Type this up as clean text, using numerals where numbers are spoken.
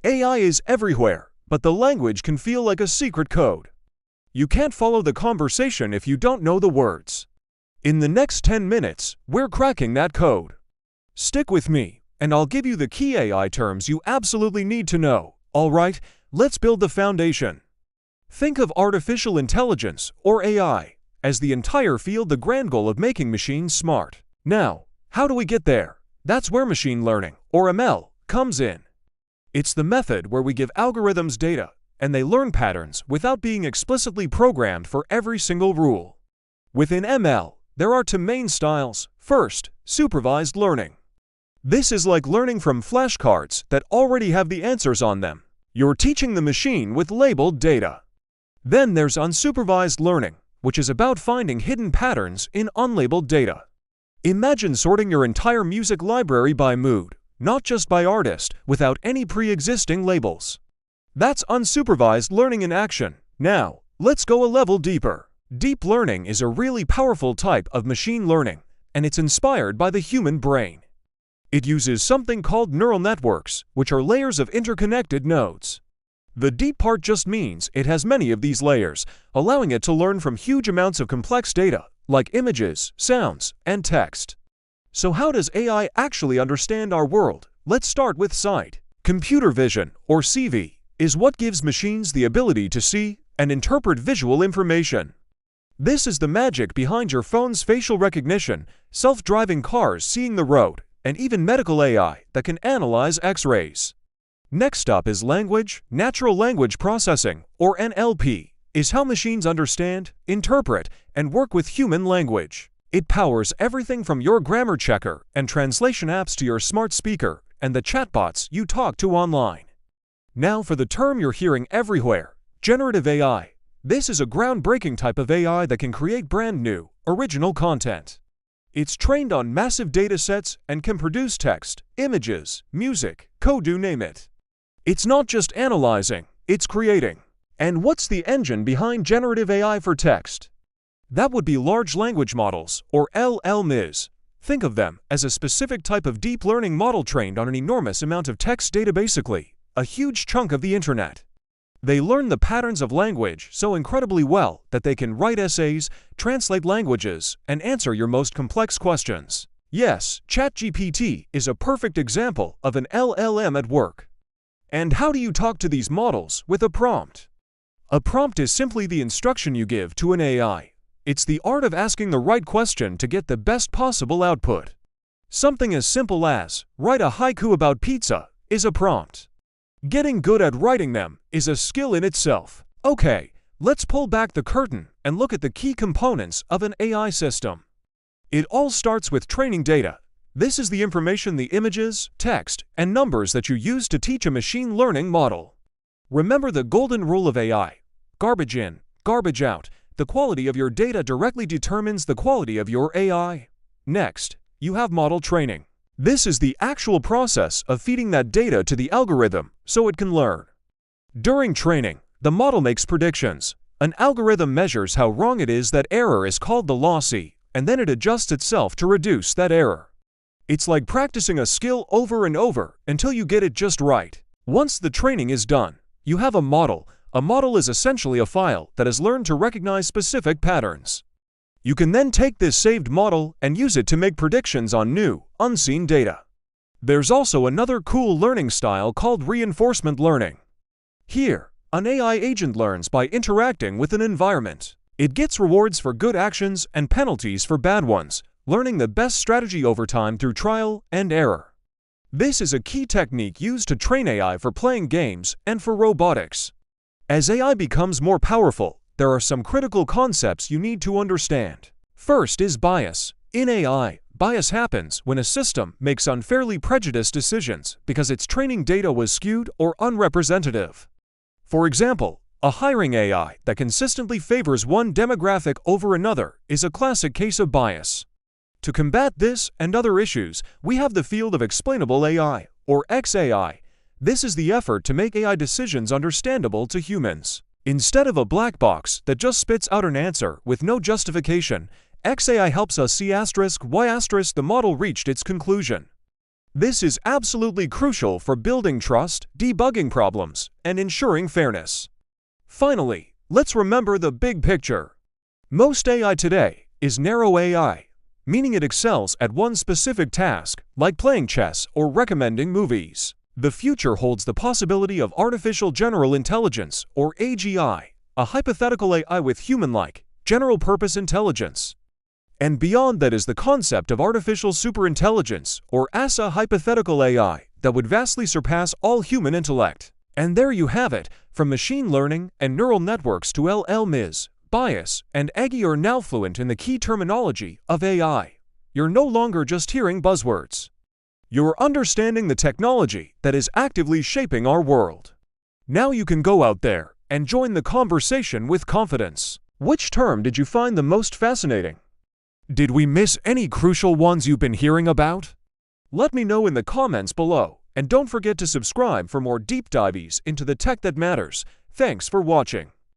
AI is everywhere, but the language can feel like a secret code. You can't follow the conversation if you don't know the words. In the next 10 minutes, we're cracking that code. Stick with me, and I'll give you the key AI terms you absolutely need to know. Alright, let's build the foundation. Think of artificial intelligence, or AI, as the entire field, the grand goal of making machines smart. Now, how do we get there? That's where machine learning, or ML, comes in. It's the method where we give algorithms data, and they learn patterns without being explicitly programmed for every single rule. Within ML, there are two main styles. First, supervised learning. This is like learning from flashcards that already have the answers on them. You're teaching the machine with labeled data. Then there's unsupervised learning, which is about finding hidden patterns in unlabeled data. Imagine sorting your entire music library by mood, not just by artist, without any pre-existing labels. That's unsupervised learning in action. Now, let's go a level deeper. Deep learning is a really powerful type of machine learning, and it's inspired by the human brain. It uses something called neural networks, which are layers of interconnected nodes. The deep part just means it has many of these layers, allowing it to learn from huge amounts of complex data, like images, sounds, and text. So how does AI actually understand our world? Let's start with sight. Computer vision, or CV, is what gives machines the ability to see and interpret visual information. This is the magic behind your phone's facial recognition, self-driving cars seeing the road, and even medical AI that can analyze X-rays. Next up is language. Natural language processing, or NLP, is how machines understand, interpret, and work with human language. It powers everything from your grammar checker and translation apps to your smart speaker and the chatbots you talk to online. Now for the term you're hearing everywhere, generative AI. This is a groundbreaking type of AI that can create brand new, original content. It's trained on massive datasets and can produce text, images, music, code, you name it. It's not just analyzing, it's creating. And what's the engine behind generative AI for text? That would be large language models, or LLMs. Think of them as a specific type of deep learning model trained on an enormous amount of text data, basically a huge chunk of the internet. They learn the patterns of language so incredibly well that they can write essays, translate languages, and answer your most complex questions. Yes, ChatGPT is a perfect example of an LLM at work. And how do you talk to these models with a prompt? A prompt is simply the instruction you give to an AI. It's the art of asking the right question to get the best possible output. Something as simple as, write a haiku about pizza, is a prompt. Getting good at writing them is a skill in itself. Okay, let's pull back the curtain and look at the key components of an AI system. It all starts with training data. This is the information, the images, text, and numbers that you use to teach a machine learning model. Remember the golden rule of AI. Garbage in, garbage out. The quality of your data directly determines the quality of your AI. Next, you have model training. This is the actual process of feeding that data to the algorithm so it can learn. During training, the model makes predictions. An algorithm measures how wrong it is. That error is called the lossy, and then it adjusts itself to reduce that error. It's like practicing a skill over and over until you get it just right. Once the training is done, you have a model. A model is essentially a file that has learned to recognize specific patterns. You can then take this saved model and use it to make predictions on new, unseen data. There's also another cool learning style called reinforcement learning. Here, an AI agent learns by interacting with an environment. It gets rewards for good actions and penalties for bad ones, learning the best strategy over time through trial and error. This is a key technique used to train AI for playing games and for robotics. As AI becomes more powerful, there are some critical concepts you need to understand. First is bias. In AI, bias happens when a system makes unfairly prejudiced decisions because its training data was skewed or unrepresentative. For example, a hiring AI that consistently favors one demographic over another is a classic case of bias. To combat this and other issues, we have the field of explainable AI, or XAI. This is the effort to make AI decisions understandable to humans. Instead of a black box that just spits out an answer with no justification, XAI helps us see *, why * the model reached its conclusion. This is absolutely crucial for building trust, debugging problems, and ensuring fairness. Finally, let's remember the big picture. Most AI today is narrow AI, meaning it excels at one specific task, like playing chess or recommending movies. The future holds the possibility of artificial general intelligence, or AGI, a hypothetical AI with human-like, general-purpose intelligence. And beyond that is the concept of artificial superintelligence, or ASA hypothetical AI, that would vastly surpass all human intellect. And there you have it, from machine learning and neural networks to LLMs, bias, and AGI are now fluent in the key terminology of AI. You're no longer just hearing buzzwords. You're understanding the technology that is actively shaping our world. Now you can go out there and join the conversation with confidence. Which term did you find the most fascinating? Did we miss any crucial ones you've been hearing about? Let me know in the comments below, and don't forget to subscribe for more deep dives into the tech that matters. Thanks for watching.